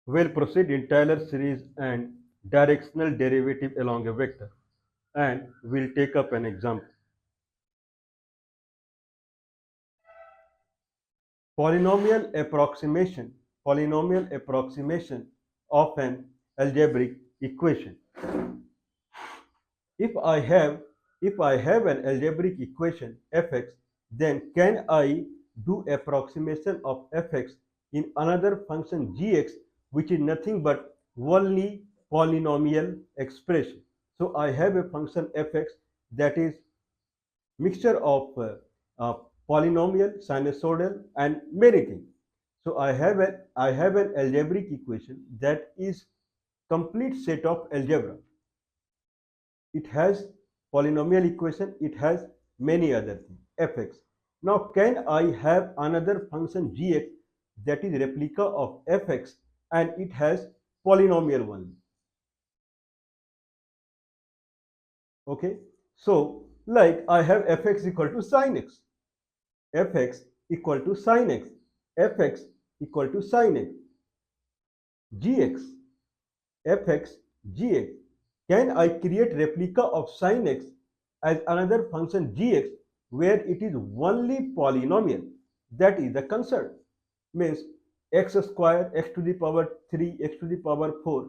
We'll proceed in Taylor series and directional derivative along a vector, and we'll take up an example. Polynomial approximation of an algebraic equation. If I have an algebraic equation fx, then can I do approximation of fx in another function gx, which is nothing but only polynomial expression. So I have a function fx that is mixture of uh, polynomial, sinusoidal, and many things. So I have an algebraic equation that is complete set of algebra. It has polynomial equation, it has many other things, fx. Now can I have another function gx that is replica of fx and it has polynomial only? Okay, so like I have fx equal to sin x, fx equal to sin x, fx equal to sin x, gx, fx, gx. Can I create replica of sin x as another function gx where it is only polynomial? That is the concern. Means x square, x to the power 3, x to the power 4.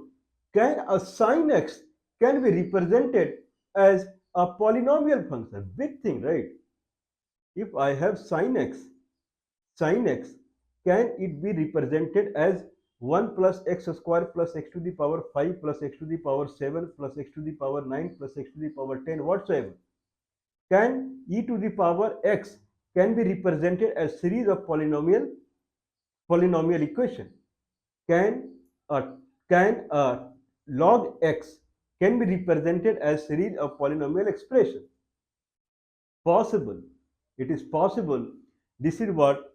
Can a sin x can be represented as a polynomial function? Big thing, right? If I have sin x, can it be represented as 1 plus x square plus x to the power 5 plus x to the power 7 plus x to the power 9 plus x to the power 10 whatsoever? Can e to the power x can be represented as series of polynomial equation? Can a log x can be represented as series of polynomial expression? Possible. It is possible. This is what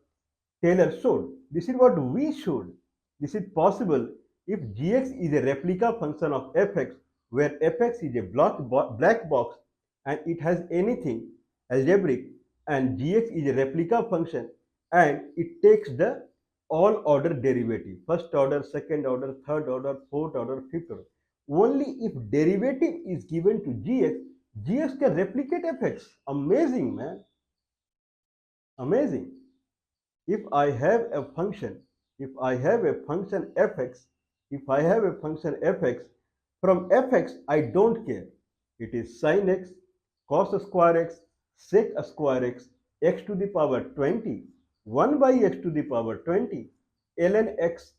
Taylor showed. This is what we showed. This is possible if gx is a replica function of fx, where fx is a black box and it has anything algebraic, and gx is a replica function and it takes the all order derivative, first order, second order, third order, fourth order, fifth order. Only if derivative is given to gx can replicate fx. Amazing, man. Amazing. If I have a function, if I have a function fx, if I have a function fx, from fx I don't care. It is sin x, cos square x, sec square x, x to the power 20, 1 by x to the power 20, ln x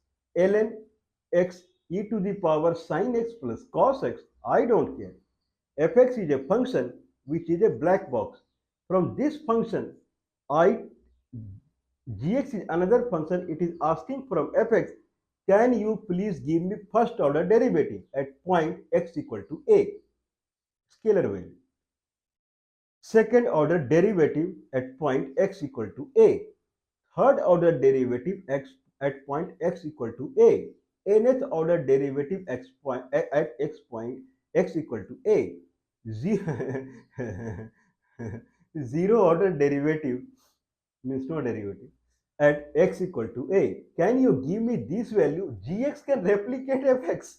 e to the power sin x plus cos x. I don't care. Fx is a function which is a black box. From this function, I gx is another function. It is asking from fx, can you please give me first order derivative at point x equal to a, scalar value. Second order derivative at point x equal to a. Third order derivative at point x equal to a. Nth order derivative at x point x equal to a. Zero order derivative means no derivative at x equal to a. Can you give me this value? Gx can replicate fx.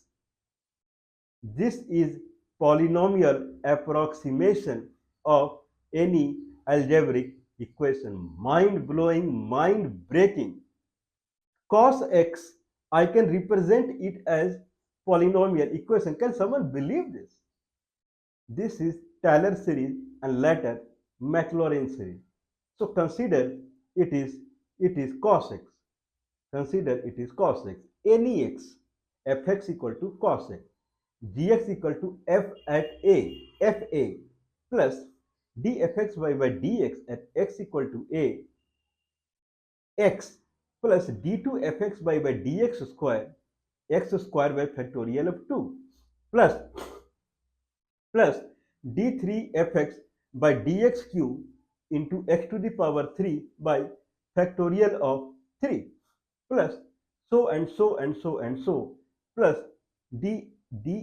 This is polynomial approximation of any algebraic equation. Mind blowing, mind breaking. Cos x, I can represent it as polynomial equation. Can someone believe this? This is Taylor series and later Maclaurin series. So consider it is cos x. Consider it is cos x. Any x, fx equal to cos x, gx equal to f at a, fa plus dfx by dx at x equal to a, x plus d2fx by dx square, x square by factorial of 2 plus d3fx by dx cube into x to the power 3 by factorial of 3 plus so and so and so and so plus dnfx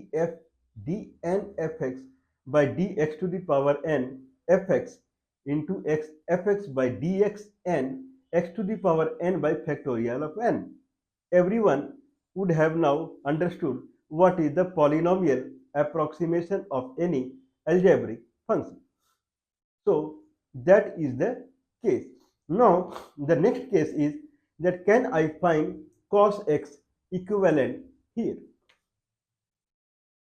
by dx to the power n fx into x fx by dx n x to the power n by factorial of n. Everyone would have now understood what is the polynomial approximation of any algebraic function. So that is the case. Now the next case is that can I find cos x equivalent here?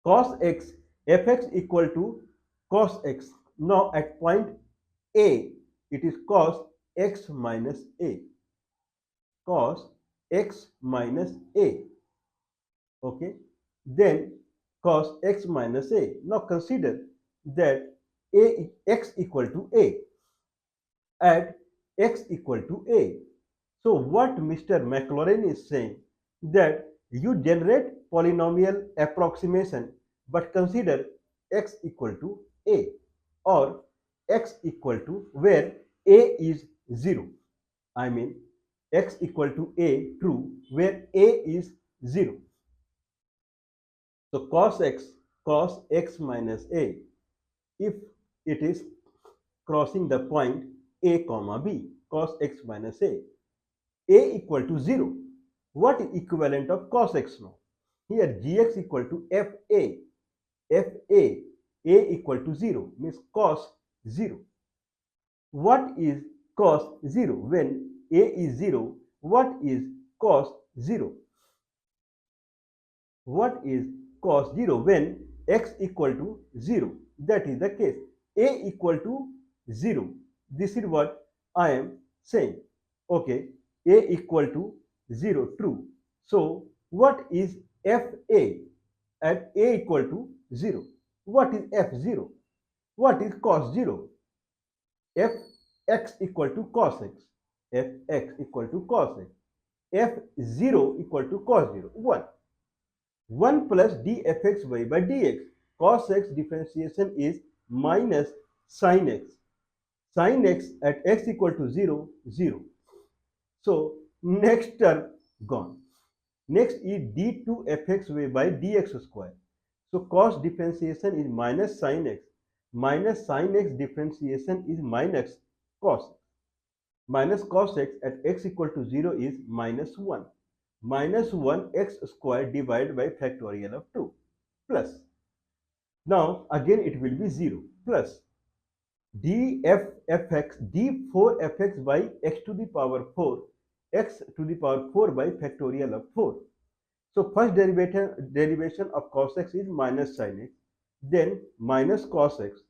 Cos x, fx equal to cos x. Now at point A, it is cos x minus a. Cos x minus a. Okay. Then cos x minus a. Now consider that x equal to a at x equal to a. So what Mr. Maclaurin is saying that you generate polynomial approximation but consider x equal to a or x equal to where a is 0. I mean x equal to a true where a is 0. So cos x minus a, if it is crossing the point a comma b, cos x minus a equal to 0. What is equivalent of cos x now? Here gx equal to fa, a equal to 0 means cos 0. What is cos 0? When a is 0, what is cos 0? What is cos 0 when x equal to 0? That is the case. A equal to 0. This is what I am saying. Okay, a equal to 0 true. So what is fa at a equal to 0? What is f0? What is cos 0? Fx equal to cos x. Fx equal to cos x. F0 equal to cos 0. 1. 1 plus dfxy by dx. Cos x differentiation is minus sin x. Sin x at x equal to 0, 0. So next term gone. Next is d2fxy by dx square. So cos differentiation is minus sin x. Minus sin x differentiation is minus cos x. Minus cos x at x equal to 0 is minus 1. Minus 1 x square divided by factorial of 2 plus. Now again it will be 0 plus dfx d4fx by x to the power 4 x to the power 4 by factorial of 4. So first derivation of cos x is minus sin x, then minus cos x,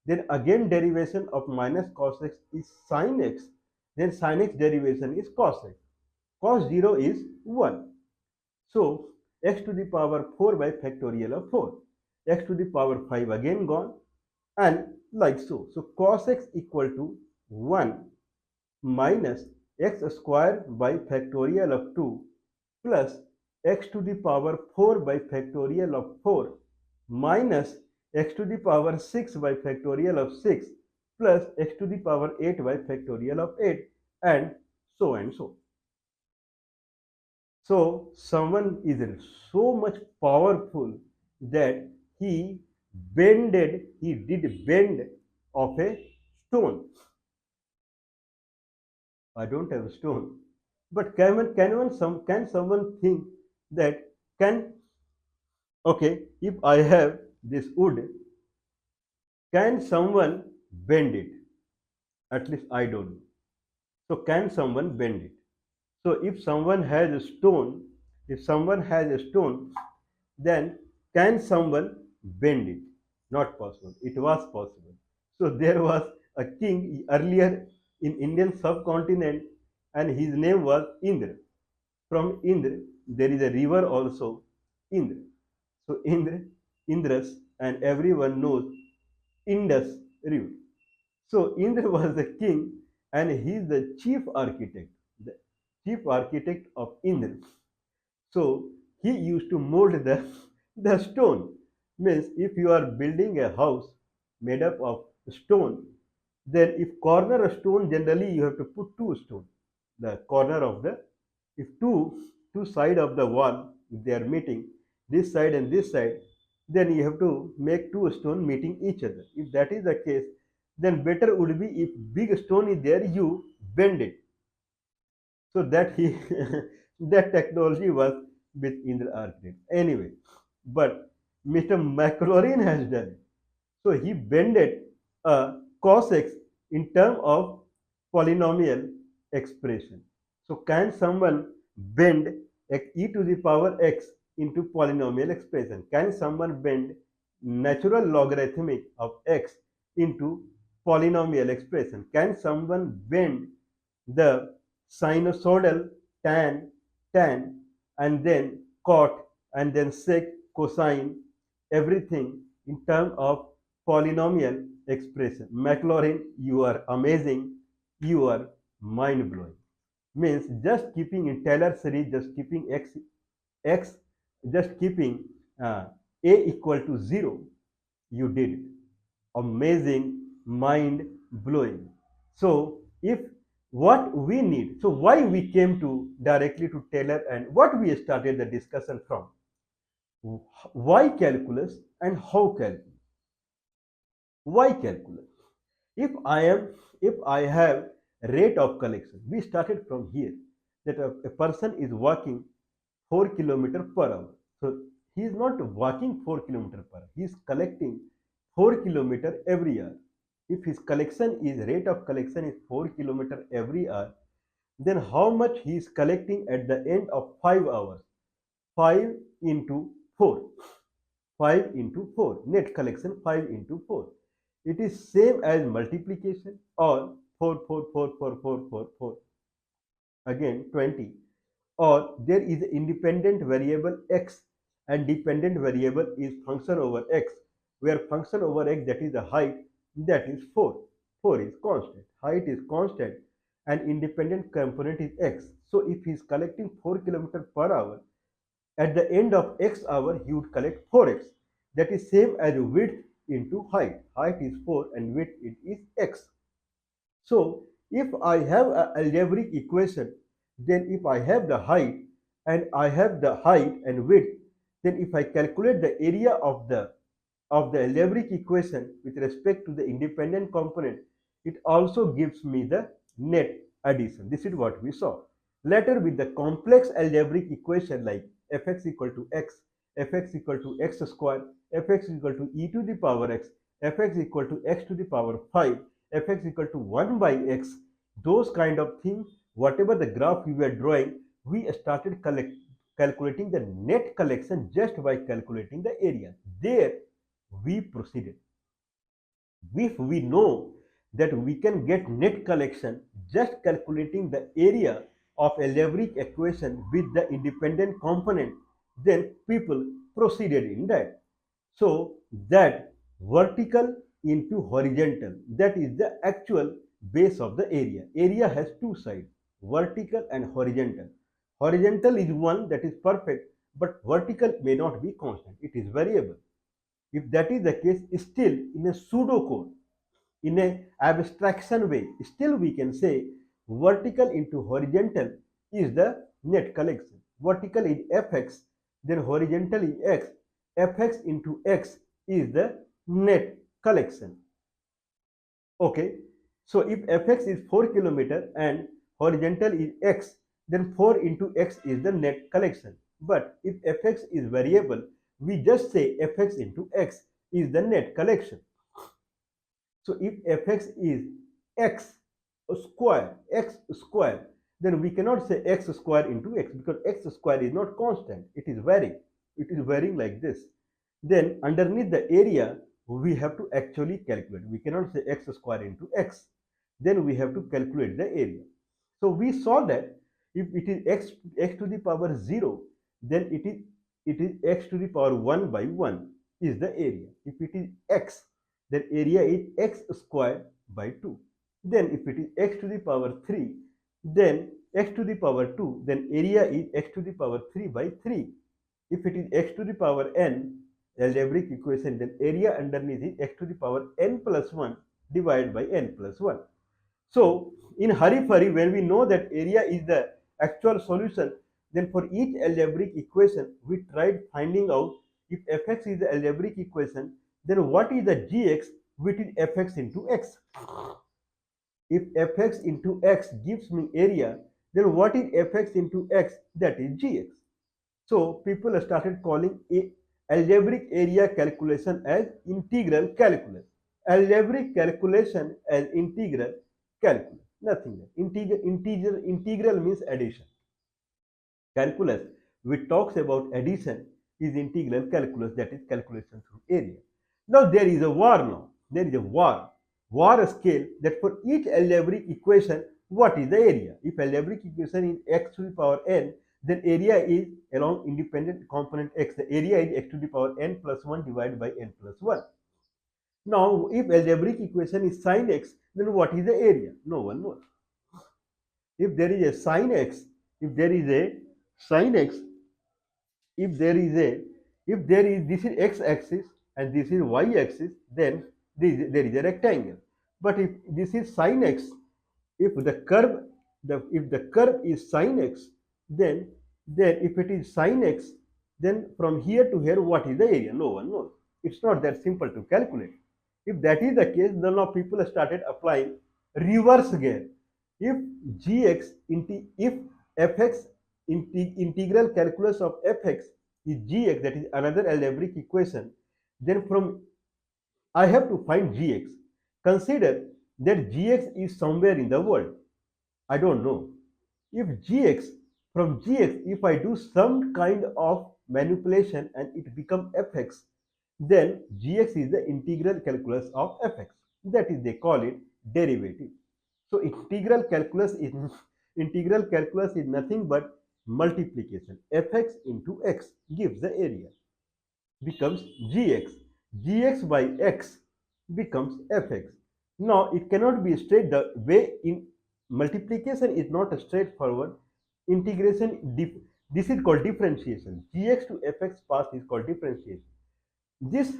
then again derivation of minus cos x is sin x, then sin x derivation is cos x. Cos 0 is 1. So x to the power 4 by factorial of 4. X to the power 5 again gone and like so. So cos x equal to 1 minus x square by factorial of 2 plus x to the power 4 by factorial of 4 minus x to the power 6 by factorial of 6 plus x to the power 8 by factorial of 8 and so and so. So someone is so much powerful that he did bend of a stone. I don't have a stone, but can someone think that can okay if I have this wood, can someone bend it? At least I don't know. So can someone bend it? So if someone has a stone, then can someone bend it? Not possible. It was possible. So there was a king earlier in Indian subcontinent and his name was Indra. From Indra, there is a river also, Indra. So Indras, and everyone knows Indus River. So Indra was the king and he is the chief architect of Indra. So he used to mold the stone. Means if you are building a house made up of stone, then if corner a stone, generally you have to put two stones. The corner of the, if two side of the wall, if they are meeting, this side and this side, then you have to make two stone meeting each other. If that is the case, then better would be if big stone is there, you bend it. So that he that technology was with Indra Arcade. Anyway, but Mr. Maclaurin has done it. So he bended a cos x in terms of polynomial expression. So can someone bend e to the power x into polynomial expression? Can someone bend natural logarithmic of x into polynomial expression? Can someone bend the sinusoidal tan and then cot and then sec cosine everything in terms of polynomial expression? Maclaurin, you are amazing, you are mind blowing. Means just keeping in Taylor series, just keeping x, just keeping a equal to 0, you did it. Amazing, mind blowing. So if what we need, so why we came to directly to Taylor and what we started the discussion from? Why calculus and how calculus? Why calculus? If I am, if I have rate of collection, we started from here that a person is walking 4 kilometers per hour. So he is not walking 4 kilometers per hour. He is collecting 4 kilometers every hour. If his collection is rate of collection is 4 kilometers every hour, then how much he is collecting at the end of 5 hours? 5 into 4. 5 into 4. Net collection 5 into 4. It is same as multiplication or 4, 4, 4, 4, 4, 4, 4. Again 20. Or there is an independent variable x and dependent variable is function over x, where function over x, that is the height, that is 4. 4 is constant, height is constant, and independent component is x. So if he is collecting 4 kilometers per hour, at the end of x hour he would collect 4x. That is same as width into height. Height is 4 and width it is x. So if I have an algebraic equation, then if I have the height and I have the height and width, then if I calculate the area of the algebraic equation with respect to the independent component, it also gives me the net addition. This is what we saw. Later with the complex algebraic equation like fx equal to x, fx equal to x square, fx equal to e to the power x, fx equal to x to the power 5, fx equal to 1 by x, those kind of things, whatever the graph we were drawing, we started calculating the net collection just by calculating the area. There we proceeded. If we know that we can get net collection just calculating the area of algebraic equation with the independent component, then people proceeded in that. So that vertical into horizontal, that is the actual base of the area. Area has two sides, vertical and horizontal. Horizontal is one, that is perfect, but vertical may not be constant, it is variable. If that is the case, still in a pseudocode, in a abstraction way, still we can say vertical into horizontal is the net collection. Vertical is fx, then horizontal is x. Fx into x is the net collection. Okay, so if fx is 4 kilometer and horizontal is x, then 4 into x is the net collection. But if fx is variable, we just say fx into x is the net collection. So if fx is x square, then we cannot say x square into x, because x square is not constant, it is varying. It is varying like this. Then underneath the area, we have to actually calculate. We cannot say x square into x. Then we have to calculate the area. So we saw that if it is x to the power 0, then it is x to the power 1 by 1 is the area. If it is x, then area is x square by 2. Then if it is x to the power 3, then x to the power 2, then area is x to the power 3 by 3. If it is x to the power n, algebraic equation, then area underneath is x to the power n plus 1 divided by n plus 1. So in hurry, when we know that area is the actual solution, then for each algebraic equation, we tried finding out if fx is the algebraic equation, then what is the gx, which is fx into x. If fx into x gives me area, then what is fx into x? That is gx. So people started calling algebraic area calculation as integral calculus. Algebraic calculation as integral calculus. Nothing else. Integral means addition. Calculus, which talks about addition, is integral calculus, that is calculation through area. Now there is a war now. There is a war. War scale that for each algebraic equation, what is the area? If algebraic equation is x to the power n, then area is along independent component x. The area is x to the power n plus 1 divided by n plus 1. Now, if algebraic equation is sine x, then what is the area? No one knows. If there is a sine x, if there is a sine x, if there is a if there is this is x-axis and this is y-axis, then there is a rectangle. But if this is sine x, if the curve is sine x, then if it is sine x, then from here to here, what is the area? No one knows. It's not that simple to calculate. If that is the case, then now people started applying reverse gear. If gx if fx integral calculus of fx is gx, that is another algebraic equation, then from I have to find gx. Consider that gx is somewhere in the world. I don't know. If gx, from gx, if I do some kind of manipulation and it become fx, then gx is the integral calculus of fx. That is, they call it derivative. So integral calculus is nothing but multiplication. Fx into x gives the area, becomes gx. Gx by x becomes fx. Now it cannot be straight. The way in multiplication is not straightforward. Integration, this is called differentiation. Gx to fx past is called differentiation. This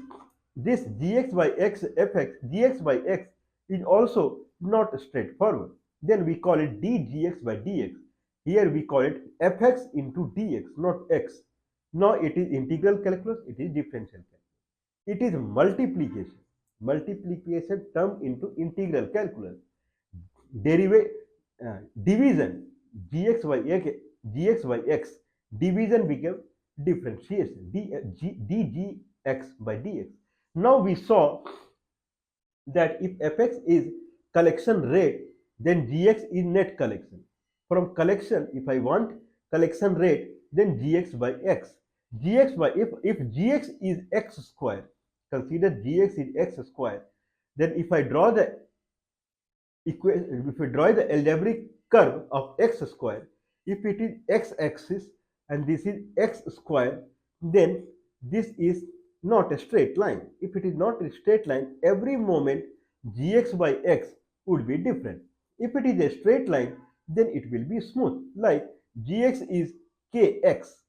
gx by x fx, gx by x is also not straightforward. Then we call it dgx by dx. Here we call it fx into dx, not x. Now it is integral calculus, it is differential calculus. It is multiplication. Multiplication turned into integral calculus. Division, gx by x, division became differentiation, dgx by dx. Now we saw that if fx is collection rate, then gx is net collection. From collection, if I want collection rate, then gx by x. Gx by if gx is x square, consider gx is x square, then if I draw the algebraic curve of x square, if it is x-axis and this is x square, then this is not a straight line. If it is not a straight line, every moment gx by x would be different. If it is a straight line, then it will be smooth, like gx is kx.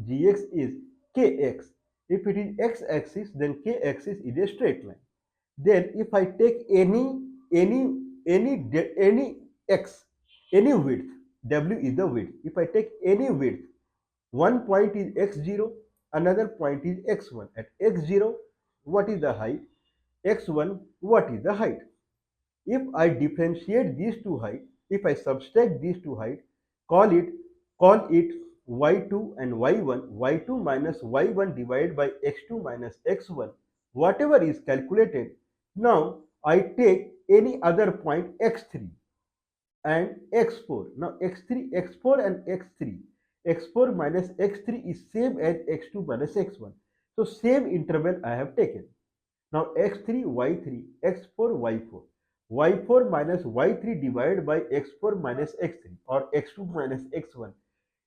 Gx is kx. If it is x-axis, then k-axis is a straight line. Then if I take any x, any width, w is the width. If I take any width, one point is x0, another point is x1. At x0, what is the height? x1, what is the height? If I differentiate these two heights, if I subtract these two heights, call it y2 and y1, y2 minus y1 divided by x2 minus x1, whatever is calculated. Now I take any other point x3 and x4. Now x4 and x4 minus x3 is same as x2 minus x1. So same interval I have taken. Now x3, y3, x4, y4. y4 minus y3 divided by x4 minus x3 or x2 minus x1.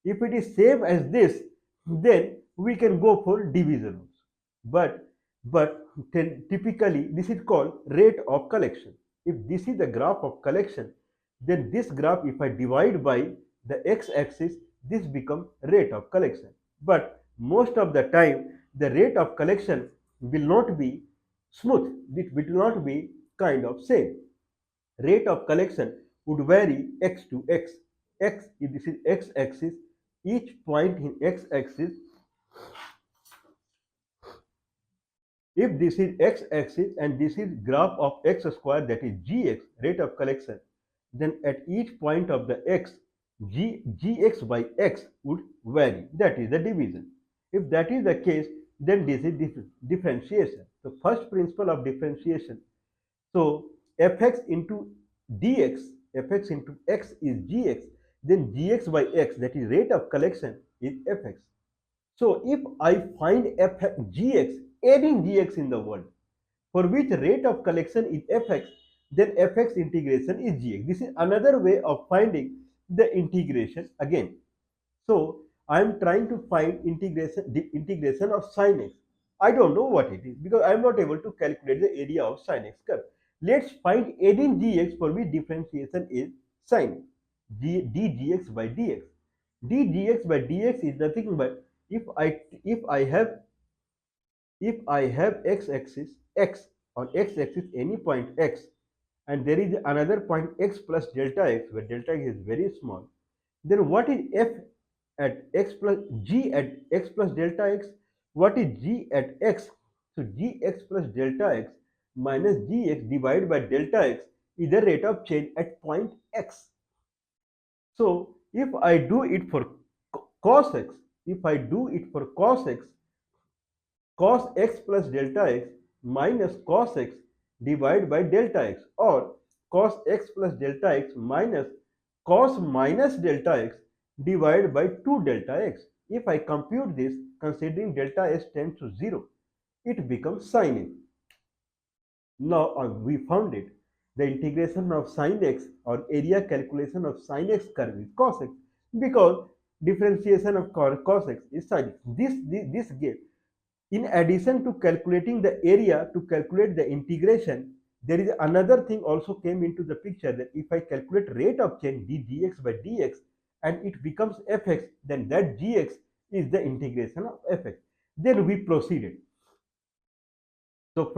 If it is same as this, then we can go for division. But typically this is called rate of collection. If this is the graph of collection, then this graph, if I divide by the x-axis, this becomes rate of collection. But most of the time, the rate of collection will not be smooth. It will not be kind of same. Rate of collection would vary x to x. X, if this is x-axis, each point in x-axis, if this is x-axis and this is graph of x square, that is gx, rate of collection, then at each point of the x, gx by x would vary. That is the division. If that is the case, then this is differentiation. The first principle of differentiation. So fx into dx, fx into x is gx, then gx by x, that is rate of collection, is fx. So if I find gx, any gx in the world, for which rate of collection is fx, then fx integration is gx. This is another way of finding the integration again. So I am trying to find integration of sin x. I don't know what it is because I am not able to calculate the area of sin x curve. Let's find any gx for which differentiation is sin dgx by dx. dgx by dx is nothing but if I have x-axis x on x-axis any point x, and there is another point x plus delta x where delta x is very small, then what is f at x plus g at x plus delta x? What is g at x? So gx plus delta x minus gx divided by delta x is the rate of change at point x. So if I do it for cos x, if I do it for cos x, cos x plus delta x minus cos x divided by delta x, or cos x plus delta x minus cos minus delta x divided by 2 delta x. If I compute this considering delta s tends to 0, it becomes sin x. Now we found it. The integration of sin x or area calculation of sin x curve is cos x, because differentiation of cos x is sin x. This gave. In addition to calculating the area to calculate the integration, there is another thing also came into the picture, that if I calculate rate of change dgx by dx and it becomes fx, then that gx is the integration of fx. Then we proceeded. So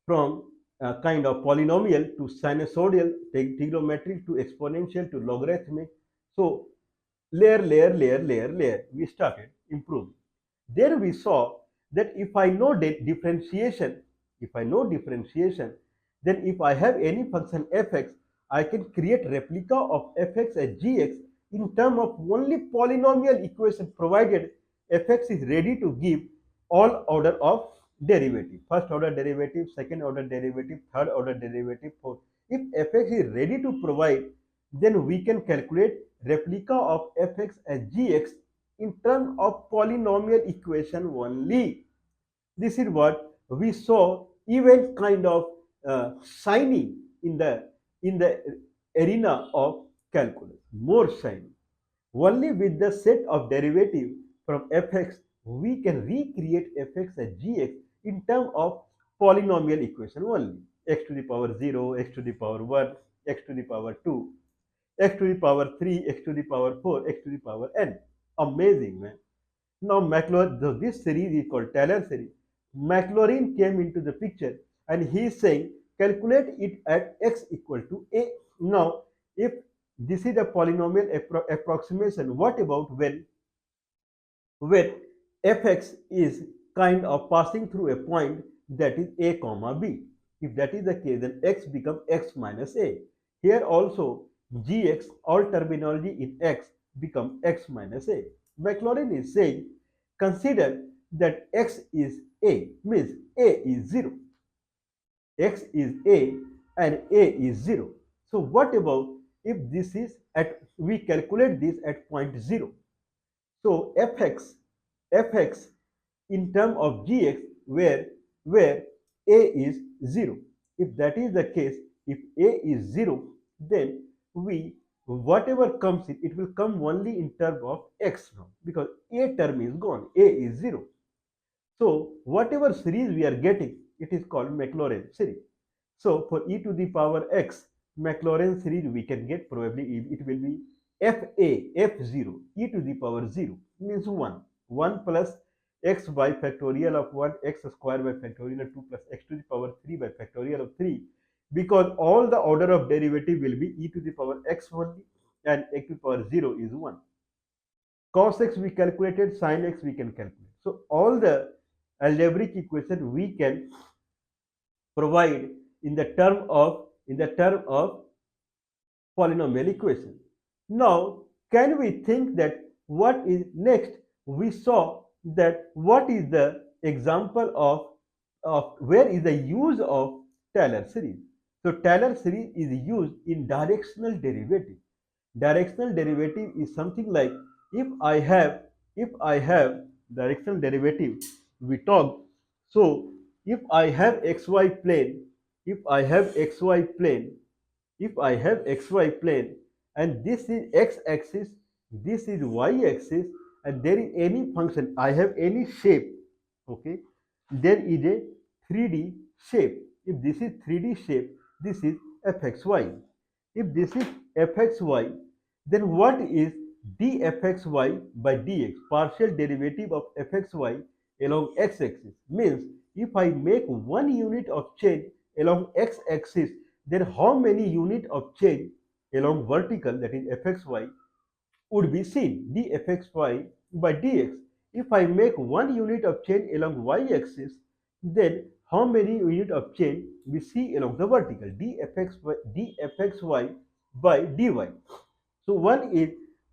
from a kind of polynomial to sinusoidal, trigonometric to exponential to logarithmic. So layer, we started improving. There we saw that if I know differentiation, then if I have any function fx, I can create replica of fx as gx in terms of only polynomial equation, provided fx is ready to give all order of derivative, first order derivative, second order derivative, third order derivative, fourth. If fx is ready to provide, then we can calculate replica of fx as gx in terms of polynomial equation only. This is what we saw, even kind of shining in the arena of calculus, more shining. Only with the set of derivative from fx, we can recreate fx as gx in terms of polynomial equation only. X to the power 0, x to the power 1, x to the power 2, x to the power 3, x to the power 4, x to the power n. Amazing, man. Now, Maclaurin, this series is called Taylor series. Maclaurin came into the picture and he is saying calculate it at x equal to a. Now, if this is a polynomial approximation, what about when fx is kind of passing through a point that is a comma b? If that is the case, then x becomes x minus a. Here also gx, all terminology in x become x minus a. Maclaurin is saying consider that x is a, means a is 0. X is a and a is 0. So what about if this is at, we calculate this at point 0. So fx in term of gx where a is 0. If that is the case, if a is 0, then we whatever comes in, it will come only in term of x now, because a term is gone, a is 0. So whatever series we are getting, it is called Maclaurin series. So for e to the power x, Maclaurin series we can get, probably it will be f0, e to the power 0 means 1. 1 plus x by factorial of 1, x square by factorial of 2 plus x to the power 3 by factorial of 3, because all the order of derivative will be e to the power x only and x to the power 0 is 1. Cos x we calculated, sin x we can calculate. So all the algebraic equation we can provide in the term of polynomial equation. Now Can we think that what is next? We saw that what is the example of where is the use of Taylor series. So Taylor series is used in directional derivative. Directional derivative is something like if I have directional derivative, we talk. So if I have xy plane, if I have xy plane, if I have xy plane and this is x-axis, this is y-axis, and there is any function, I have any shape, okay, there is a 3D shape. If this is 3D shape, this is fxy. If this is fxy, then what is dfxy by dx? Partial derivative of fxy along x-axis means if I make one unit of change along x-axis, then how many unit of change along vertical, that is fxy, would be seen? Dfxy by dx. If I make one unit of change along y-axis, then how many unit of change we see along the vertical? Dfxy by dy. So one is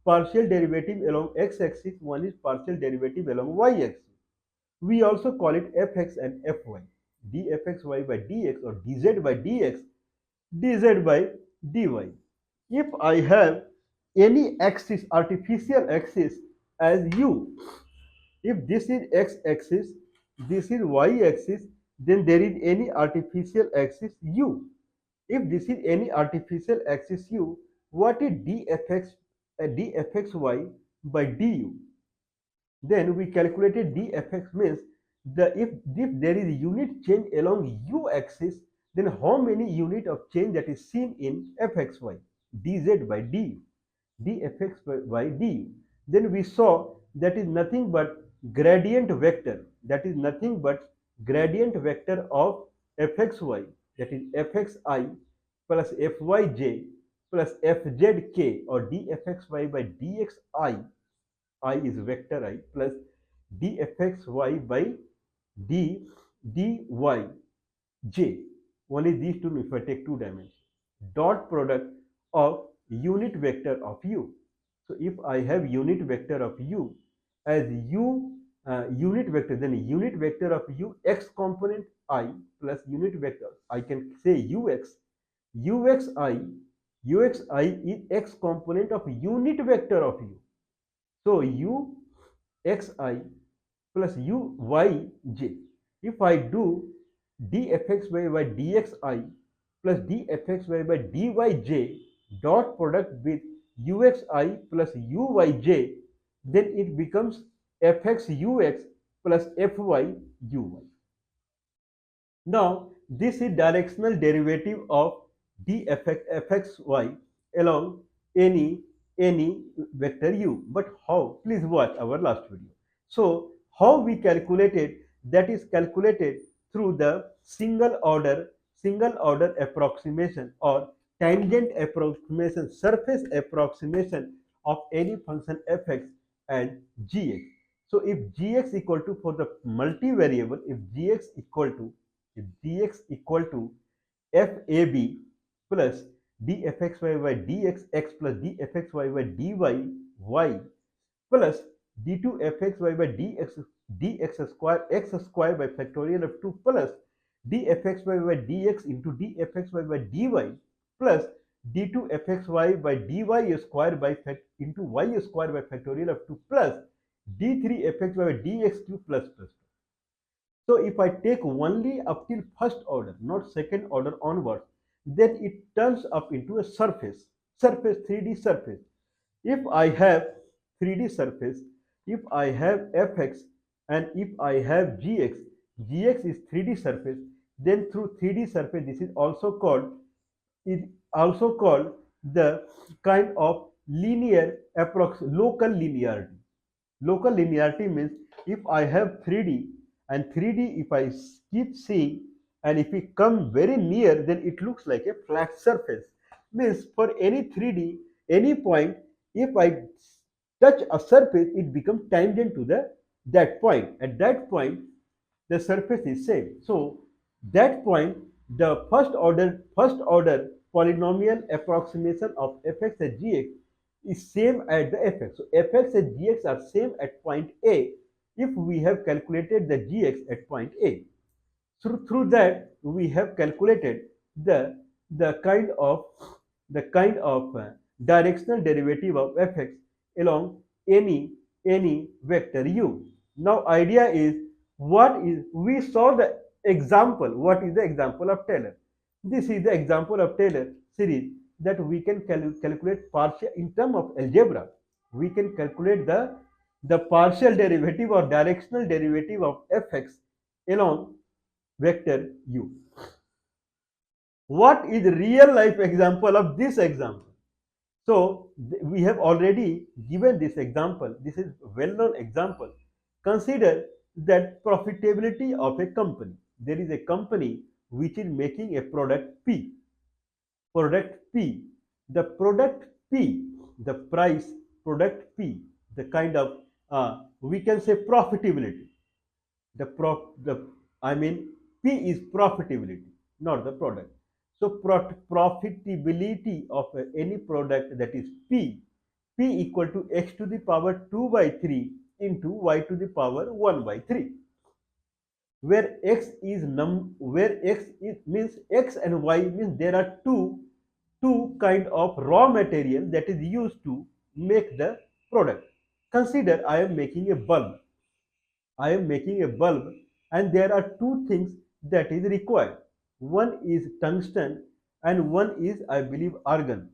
partial derivative along x-axis, one is partial derivative along y-axis. We also call it fx and fy. Dfxy by dx or dz by dx, dz by dy. If I have any axis, artificial axis as u, if this is x-axis, this is y-axis, then there is any artificial axis u. If this is any artificial axis u, what is dfxy by du? Then we calculated dfx means if there is unit change along u axis, then how many unit of change that is seen in fxy? Dz by du, dfx by du. Then we saw that is nothing but gradient vector, that is nothing but gradient vector of fxy, that is fxi plus fyj plus fzk, or dfxy by dxi, I is vector I, plus dfxy by d dy j. Only these two if I take two dimensions. Dot product of unit vector of u. So if I have unit vector of u as u unit vector, then unit vector of u x component I plus unit vector, I can say uxi is x component of unit vector of u. So u xi plus uyj. If I do dfxy by dxi plus dfxy by dyj dot product with uxi plus uyj, then it becomes fxux plus fyuy. Now, this is directional derivative of dfxy along any vector u. But how? Please watch our last video. So, how we calculated? That is calculated through the single order approximation or tangent approximation, surface approximation of any function fx and gx. So, if gx equal to, for the multivariable, if gx equal to fab plus dfxy by dxx plus dfxy by dy y plus d2fxy by dx square x square by factorial of 2 plus dfxy by dx into dfxy by dy plus d2fxy by dy square by into y square by factorial of 2 plus d3fxy by dx cube plus. So if I take only up till first order, not second order onwards, then it turns up into a surface, 3D surface. If I have 3D surface, if I have fx and if I have gx is 3D surface, then through 3D surface, this is also called the kind of linear local linearity. Local linearity means if I have 3D and 3D, if I keep seeing and if we come very near, then it looks like a flat surface. Means for any 3D, any point, if I touch a surface, it becomes tangent to that point. At that point, the surface is same. So that point, the first order polynomial approximation of fx and gx is same at the fx. So fx and gx are same at point A if we have calculated the gx at point A. Through that we have calculated the kind of directional derivative of fx along any vector u. Now idea is, what is, we saw the example, what is the example of Taylor. This is the example of Taylor series that we can calculate partial in terms of algebra. We can calculate the partial derivative or directional derivative of fx along vector u. What is real life example of this example? So we have already given this example. This is well known example. Consider that profitability of a company. There is a company which is making a product P. Product P. The product P, the price, product P, the kind of we can say profitability. The I mean P is profitability, not the product. So profitability of any product, that is P, P equal to x to the power 2 by 3 into y to the power 1 by 3, where x is means x and y means there are two kind of raw material that is used to make the product. Consider I am making a bulb. I am making a bulb and there are two things that is required. One is tungsten and one is, I believe, argon,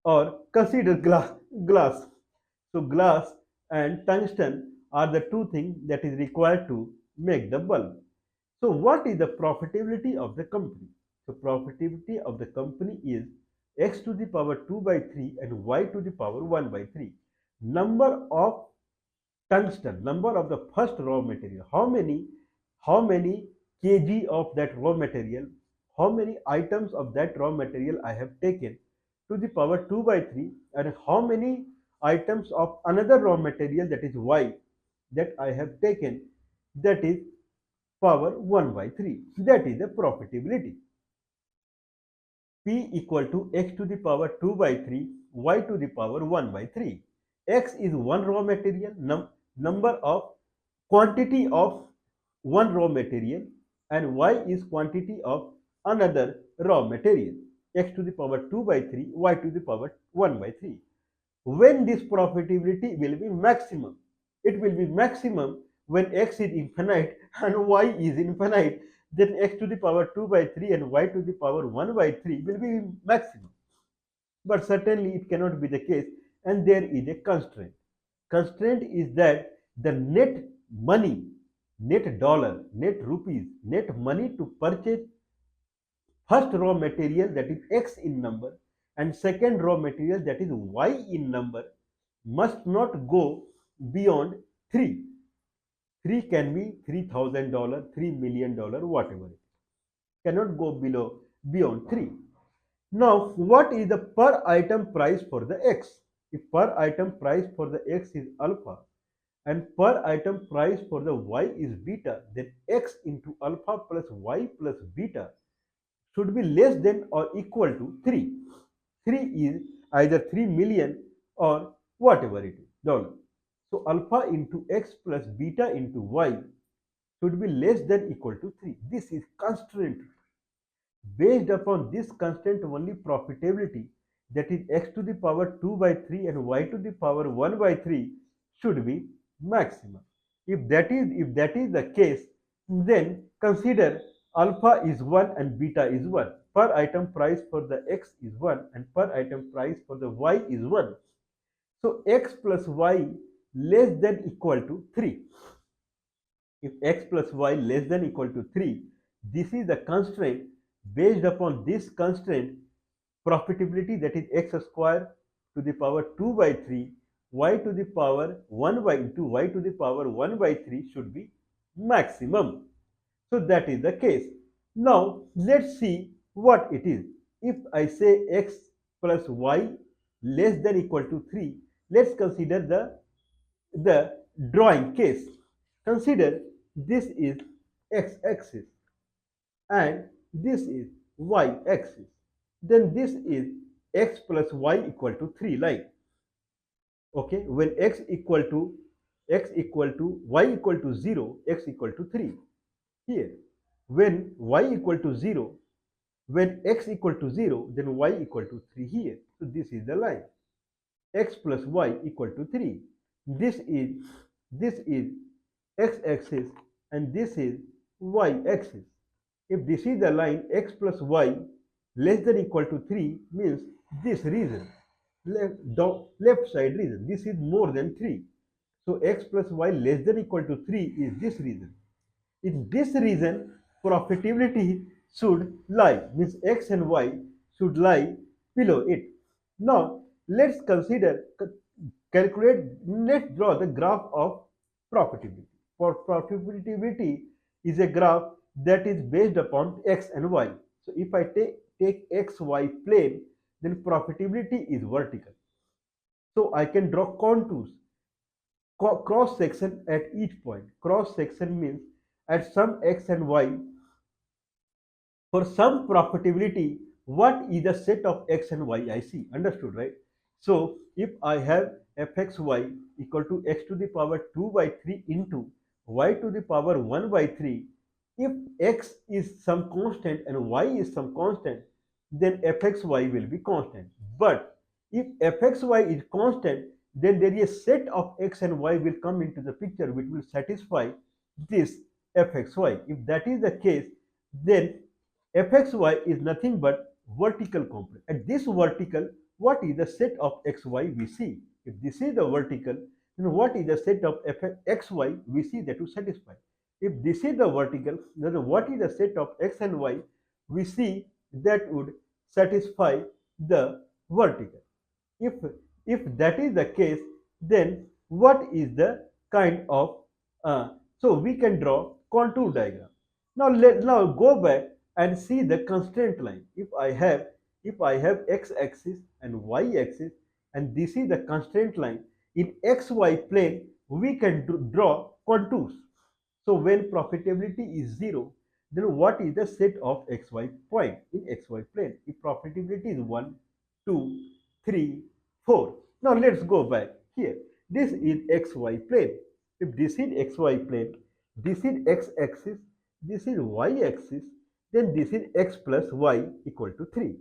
or consider glass. So glass and tungsten are the two things that is required to make the bulb. So what is the profitability of the company? So profitability of the company is x to the power 2 by 3 and y to the power 1 by 3. Number of tungsten, number of the first raw material, how many kg of that raw material, how many items of that raw material I have taken to the power 2 by 3, and how many items of another raw material, that is y, that I have taken, that is power 1 by 3. That is the profitability. P equal to x to the power 2 by 3, y to the power 1 by 3. X is one raw material, number of quantity of one raw material, and y is quantity of another raw material. X to the power 2 by 3, y to the power 1 by 3. When this profitability will be maximum? It will be maximum when x is infinite and y is infinite. Then x to the power 2 by 3 and y to the power 1 by 3 will be maximum. But certainly it cannot be the case, and there is a constraint. Constraint is that the net money, net dollar, net rupees, net money to purchase first raw material, that is x in number, and second raw material, that is y in number, must not go beyond 3. 3 can be $3,000, $3 million, whatever. Cannot go beyond 3. Now, what is the per item price for the x? If per item price for the x is alpha and per item price for the y is beta, then x into alpha plus y plus beta should be less than or equal to 3. 3 is either 3 million or whatever it is, dollar. So alpha into x plus beta into y should be less than equal to 3. This is constraint. Based upon this constraint, only profitability, that is x to the power 2 by 3 and y to the power 1 by 3, should be maximum. If that is the case, then consider alpha is 1 and beta is 1. Per item price for the x is 1 and per item price for the y is 1. So x plus y less than equal to 3. If x plus y less than equal to 3, this is the constraint. Based upon this constraint, profitability, that is x square to the power 2 by 3, y to the power 1 by 2, y to the power 1 by 3 should be maximum. So that is the case. Now let's see what it is. If I say x plus y less than equal to 3, let's consider the drawing case. Consider this is x-axis and this is y-axis. Then this is x plus y equal to 3, like. Okay, when x equal to y equal to 0, x equal to 3. Here, when y equal to 0, when x equal to 0, then y equal to 3 here. So this is the line. X plus y equal to 3. This is x-axis and this is y-axis. If this is the line x plus y less than equal to 3 means this region, left side region, this is more than 3. So x plus y less than equal to 3 is this region. In this region, profitability should lie, means x and y should lie below it. Now, let's let's draw the graph of profitability. For profitability is a graph that is based upon x and y. So if I take x, y plane, then profitability is vertical. So I can draw contours, cross section at each point. Cross section means at some x and y, for some profitability, what is the set of x and y I see? Understood, right? So if I have fxy equal to x to the power 2 by 3 into y to the power 1 by 3, if x is some constant and y is some constant, then fxy will be constant. But if fxy is constant, then there is a set of x and y will come into the picture which will satisfy this fxy. If that is the case, then fxy is nothing but vertical component. At this vertical, what is the set of xy we see? If this is the vertical, then what is the set of xy we see that to satisfy? If this is the vertical, then what is the set of x and y we see that would satisfy the vertical? If if that is the case, then what is the kind of so we can draw contour diagram. Now go back and see the constraint line. If I have x-axis and y-axis and this is the constraint line, in xy plane we can draw contours. So when profitability is 0, then what is the set of xy point in xy plane? If profitability is 1, 2, 3, 4. Now let's go back here. This is xy plane. If this is xy plane, this is x-axis, this is y-axis, then this is x plus y equal to 3.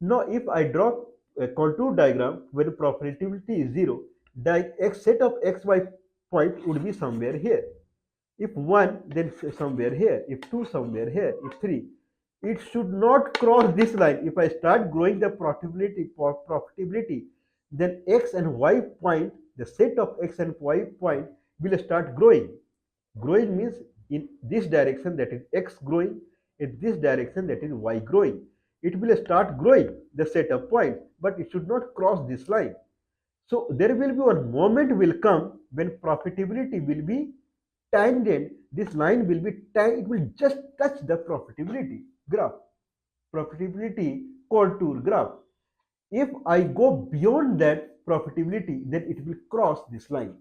Now if I draw a contour diagram where profitability is 0, the set of xy point would be somewhere here. If 1, then somewhere here. If 2, somewhere here. If 3, it should not cross this line. If I start growing the profitability, then x and y point, the set of x and y point will start growing. Growing means in this direction, that is x growing, in this direction, that is y growing. It will start growing the set of points, but it should not cross this line. So there will be one moment will come when profitability will be tangent, this line will be it will just touch the profitability graph, profitability contour graph. If I go beyond that profitability, then it will cross this line.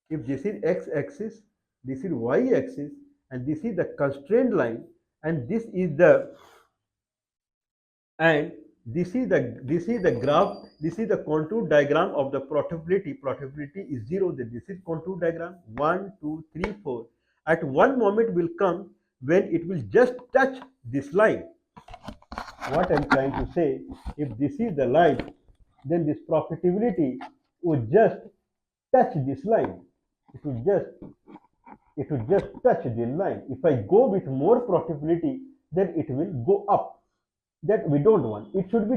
If this is x-axis, this is y-axis, and this is the constraint line, and this is the and this is the graph, this is the contour diagram of the profitability is 0, then this is contour diagram 1 2 3 4. At one moment will come when it will just touch this line. What I'm trying to say, if this is the line, then this profitability would just touch this line. It would just touch the line. If I go with more profitability, then it will go up. That we don't want. It should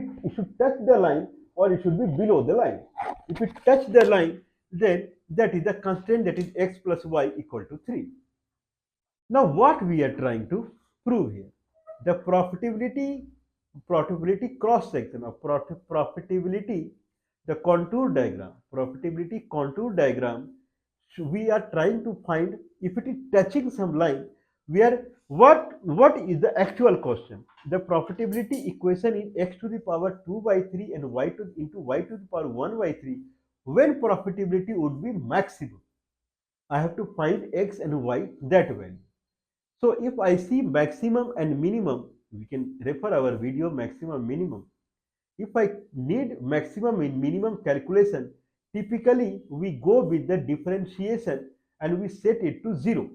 touch the line or it should be below the line. If it touch the line, then that is the constraint, that is x plus y equal to 3. Now what we are trying to prove here, the profitability cross section of profitability, the contour diagram, profitability contour diagram, we are trying to find if it is touching some line, where what is the actual question. The profitability equation in x to the power 2 by 3 and y to the power 1 by 3, when profitability would be maximum, I have to find x and y that value. So if I see maximum and minimum, we can refer our video maximum minimum. If I need maximum and minimum calculation, Typically, we go with the differentiation and we set it to 0.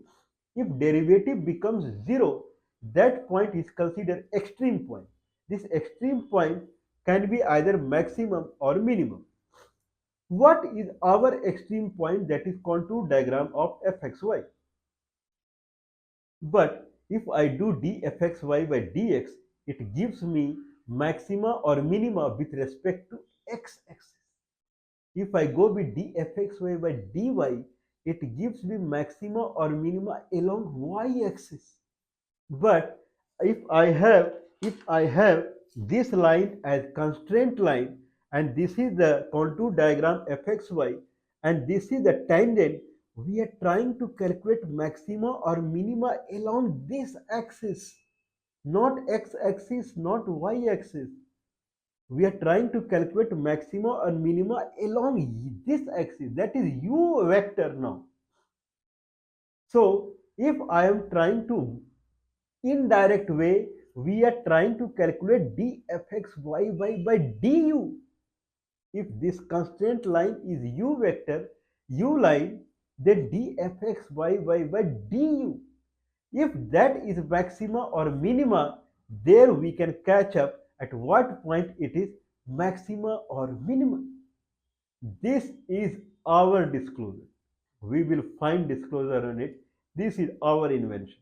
If derivative becomes 0, that point is considered extreme point. This extreme point can be either maximum or minimum. What is our extreme point? That is contour diagram of fxy. But if I do dfxy by dx, it gives me maxima or minima with respect to x-axis. If I go with dfxy by dy, it gives me maxima or minima along y-axis. But if I have this line as constraint line, and this is the contour diagram fxy, and this is the tangent, we are trying to calculate maxima or minima along this axis, not x-axis, not y-axis. We are trying to calculate maxima or minima along this axis, that is u vector now. So if I am trying to indirect way, we are trying to calculate dfxy by du. If this constraint line is u vector, u line, then dfxy by du. If that is maxima or minima, there we can catch up at what point it is maxima or minima. This is our disclosure. We will find disclosure on it. This is our invention.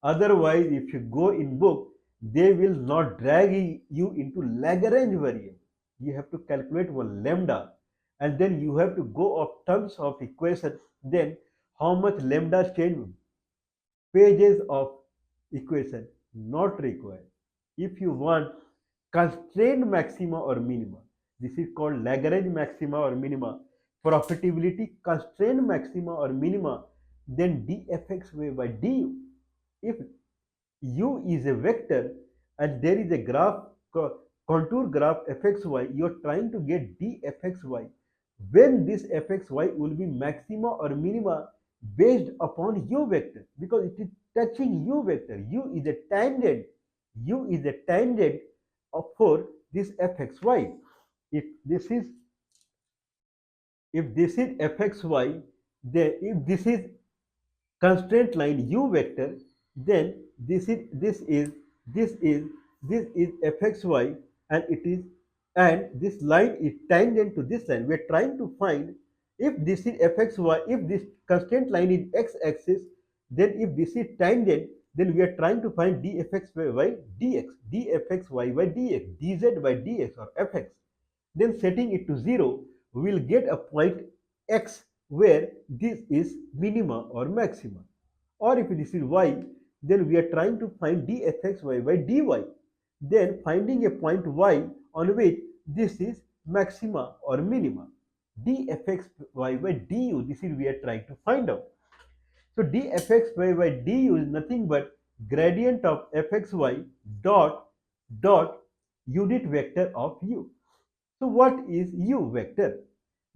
Otherwise, if you go in book, they will not drag you into Lagrange variable. You have to calculate one lambda, and then you have to go of terms of equation. Then how much lambda change? Pages of equation not required. If you want constrained maxima or minima, this is called Lagrange maxima or minima, profitability constrained maxima or minima, then dfxy by du. If u is a vector and there is a graph, contour graph fxy, you are trying to get dfxy, when this fxy will be maxima or minima based upon u vector, because it is touching u vector. U is a tangent. U is a tangent for this fxy. If this is fxy, then if this is constraint line u vector, then this is fxy, and it is, and this line is tangent to this line. We are trying to find if this is fxy, if this constraint line is x-axis, then if this is tangent, then we are trying to find dfxy by dx, dfxy by dx, dz by dx or fx. Then setting it to 0, we will get a point x where this is minima or maxima. Or if this is y, then we are trying to find dfxy by dy. Then finding a point y on which this is maxima or minima. Dfxy by du, this is we are trying to find out. So dfxy by du is nothing but gradient of fxy dot unit vector of u. So what is u vector?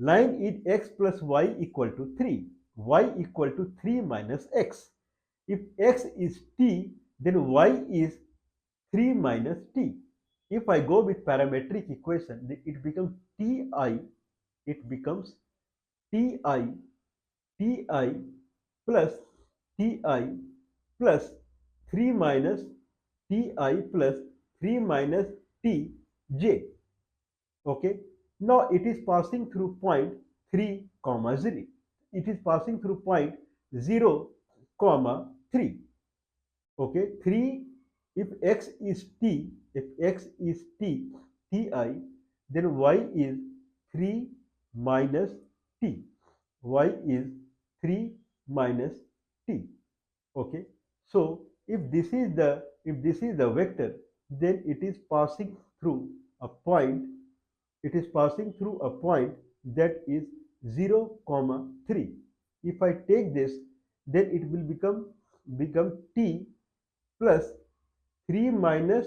Line is x plus y equal to 3, y equal to 3 minus x. If x is t, then y is 3 minus t. If I go with parametric equation, then it becomes ti, plus ti plus 3 minus ti plus 3 minus tj. Okay. Now it is passing through point 3 comma 0. It is passing through point 0 comma 3. Okay. 3, if x is t, ti, then y is 3 minus t. Y is 3 minus t. Okay. So if this is the vector, then it is passing through a point. It is passing through a point that is 0 comma 3. If I take this, then it will become t plus 3 minus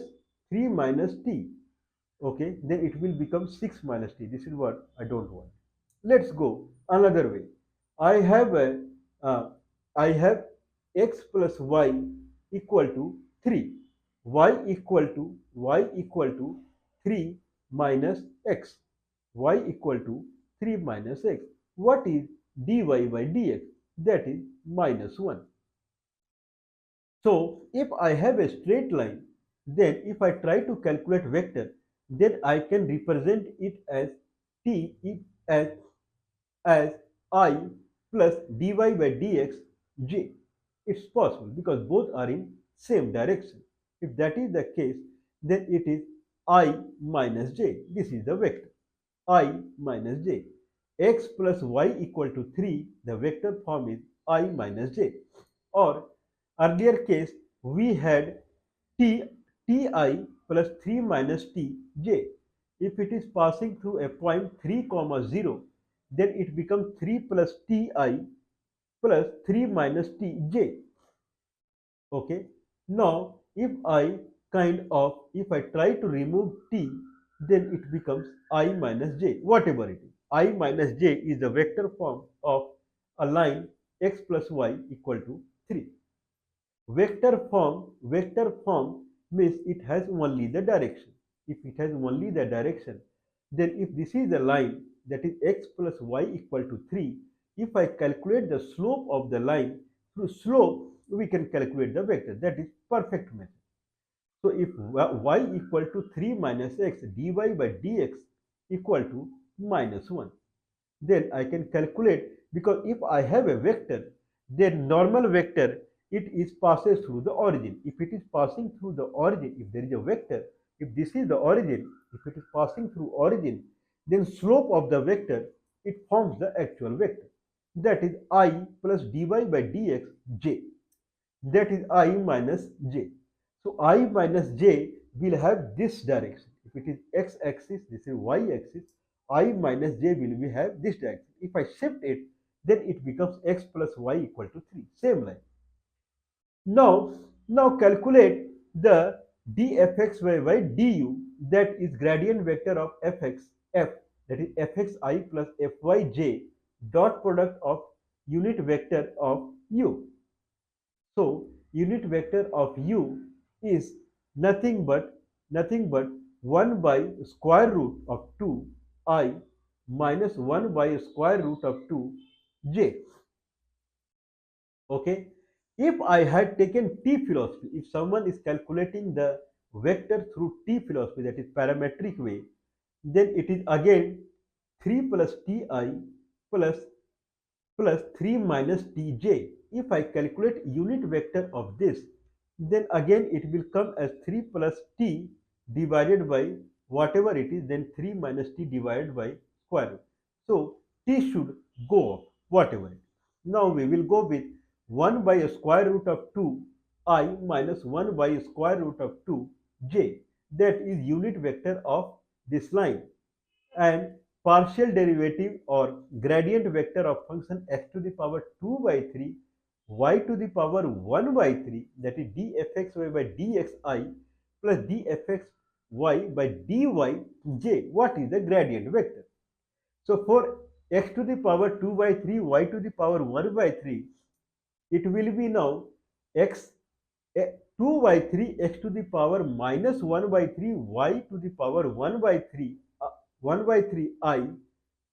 t. Okay, then it will become 6 minus t. This is what I don't want. Let's go another way. I have x plus y equal to 3. y equal to 3 minus x. Y equal to 3 minus x. What is dy by dx? That is minus 1. So if I have a straight line, then if I try to calculate vector, then I can represent it as t as as I plus dy by dx j. It's possible because both are in same direction. If that is the case, then it is I minus j. This is the vector. I minus j. X plus y equal to 3, the vector form is I minus j. Or earlier case, we had t ti plus 3 minus tj. If it is passing through a point 3 comma 0, then it becomes 3 plus ti plus 3 minus tj. Okay. Now, if I try to remove t, then it becomes I minus j, whatever it is. I minus j is the vector form of a line x plus y equal to 3. Vector form means it has only the direction. If it has only the direction, then if this is a line that is x plus y equal to 3, if I calculate the slope of the line, through slope we can calculate the vector. That is perfect method. So if y equal to 3 minus x, dy by dx equal to minus 1, then I can calculate, because if I have a vector, then normal vector, it is passes through the origin. If it is passing through the origin, if there is a vector, if this is the origin, if it is passing through origin, then slope of the vector, it forms the actual vector. That is I plus dy by dx j. That is I minus j. So I minus j will have this direction. If it is x-axis, this is y-axis. I minus j will we have this direction. If I shift it, then it becomes x plus y equal to 3. Same line. Now calculate the dfxy by du, that is gradient vector of fx f, that is fxi plus fyj dot product of unit vector of u. So unit vector of u is nothing but 1 by square root of 2 I minus 1 by square root of 2 j. Okay. If I had taken t philosophy, if someone is calculating the vector through t philosophy, that is parametric way, then it is again 3 plus ti plus 3 minus tj. If I calculate unit vector of this, then again it will come as 3 plus t divided by whatever it is, then 3 minus t divided by square root. So t should go off, whatever it is. Now we will go with 1 by a square root of 2 I minus 1 by a square root of 2 j. That is unit vector of this line. And partial derivative or gradient vector of function x to the power 2 by 3 y to the power 1 by 3, that is dfxy by dxi plus dfxy by dyj. What is the gradient vector? So for x to the power 2 by 3 y to the power 1 by 3, it will be now x 2 by 3 x to the power minus 1 by 3 y to the power 1 by 3 1 by 3 I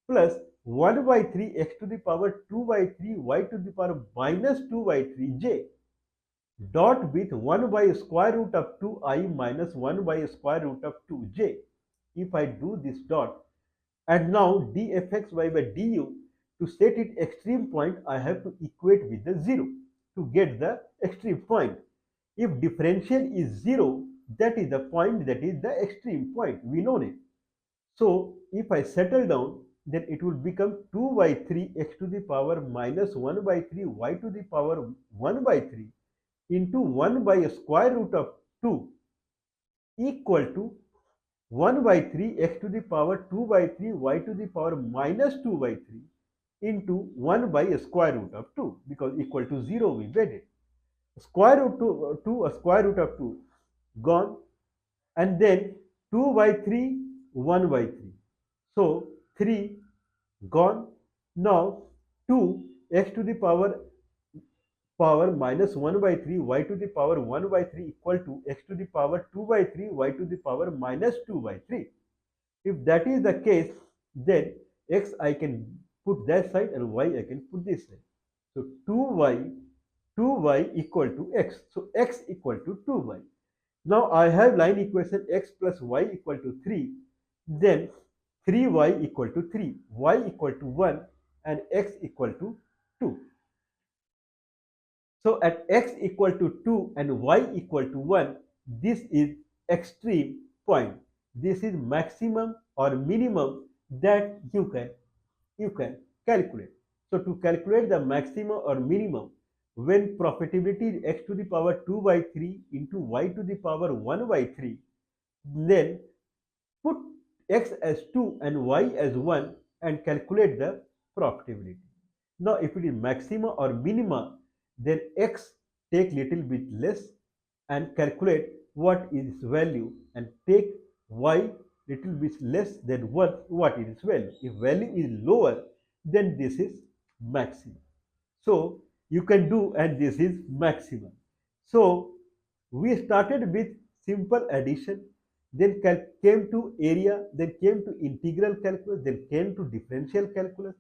plus 1 by 3 x to the power 2 by 3 y to the power minus 2 by 3 j dot with 1 by square root of 2 I minus 1 by square root of 2 j. If I do this dot, and now dfxy by du, to set it extreme point, I have to equate with the 0 to get the extreme point. If differential is 0, that is the point, that is the extreme point. We know it. So if I settle down, then it will become 2 by 3 x to the power minus 1 by 3 y to the power 1 by 3 into 1 by square root of 2 equal to 1 by 3 x to the power 2 by 3 y to the power minus 2 by 3 into 1 by square root of 2, because equal to 0 we made it. Square root to a square root of 2 gone, and then 2 by 3 1 by 3, so 3 gone. Now 2 x to the power minus 1 by 3 y to the power 1 by 3 equal to x to the power 2 by 3 y to the power minus 2 by 3. If that is the case, then x I can put that side and y I can put this side. So 2y equal to x. So x equal to 2y. Now I have line equation x plus y equal to 3. Then 3y equal to 3, y equal to 1 and x equal to 2. So at x equal to 2 and y equal to 1, this is extreme point. This is maximum or minimum that you can calculate. So to calculate the maximum or minimum, when profitability is x to the power 2 by 3 into y to the power 1 by 3, then put x as 2 and y as 1 and calculate the profitability. Now if it is maxima or minima, then x take little bit less and calculate what is its value and take y little bit less than what is its value. If value is lower, then this is maximum. So you can do, and this is maximum. So we started with simple addition, then came to area, then came to integral calculus, then came to differential calculus,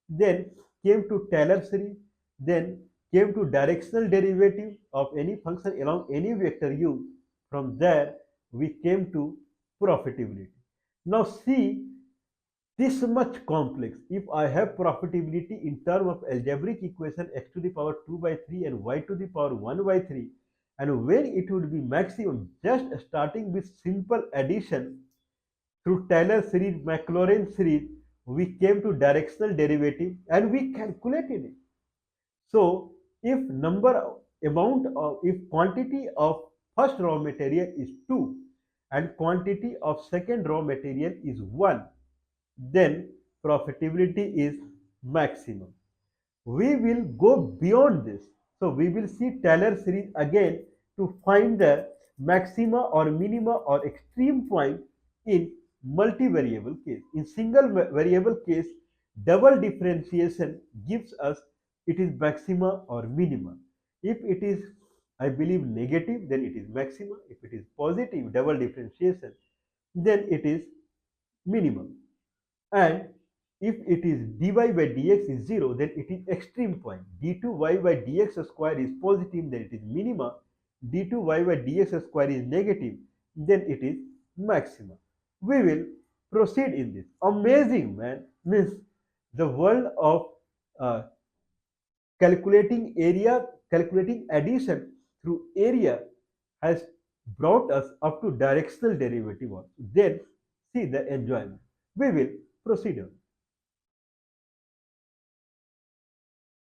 then came to Taylor series, then came to directional derivative of any function along any vector u. From there, we came to profitability. Now see, this much complex. If I have profitability in terms of algebraic equation x to the power 2 by 3 and y to the power 1 by 3, and when it would be maximum, just starting with simple addition through Taylor series, Maclaurin series, we came to directional derivative and we calculated it. So if if quantity of first raw material is 2 and quantity of second raw material is 1, then profitability is maximum. We will go beyond this. So we will see Taylor series again to find the maxima or minima or extreme point in multivariable case. In single variable case, double differentiation gives us it is maxima or minima. If it is, I believe, negative, then it is maxima. If it is positive, double differentiation, then it is minimum. And if it is dy by dx is 0, then it is extreme point. d2y by dx square is positive, then it is minima. d2y by dx square is negative, then it is maxima. We will proceed in this. Amazing, man. Means the world of uh, calculating area, calculating addition through area has brought us up to directional derivative also. Then see the enjoyment. We will proceed on.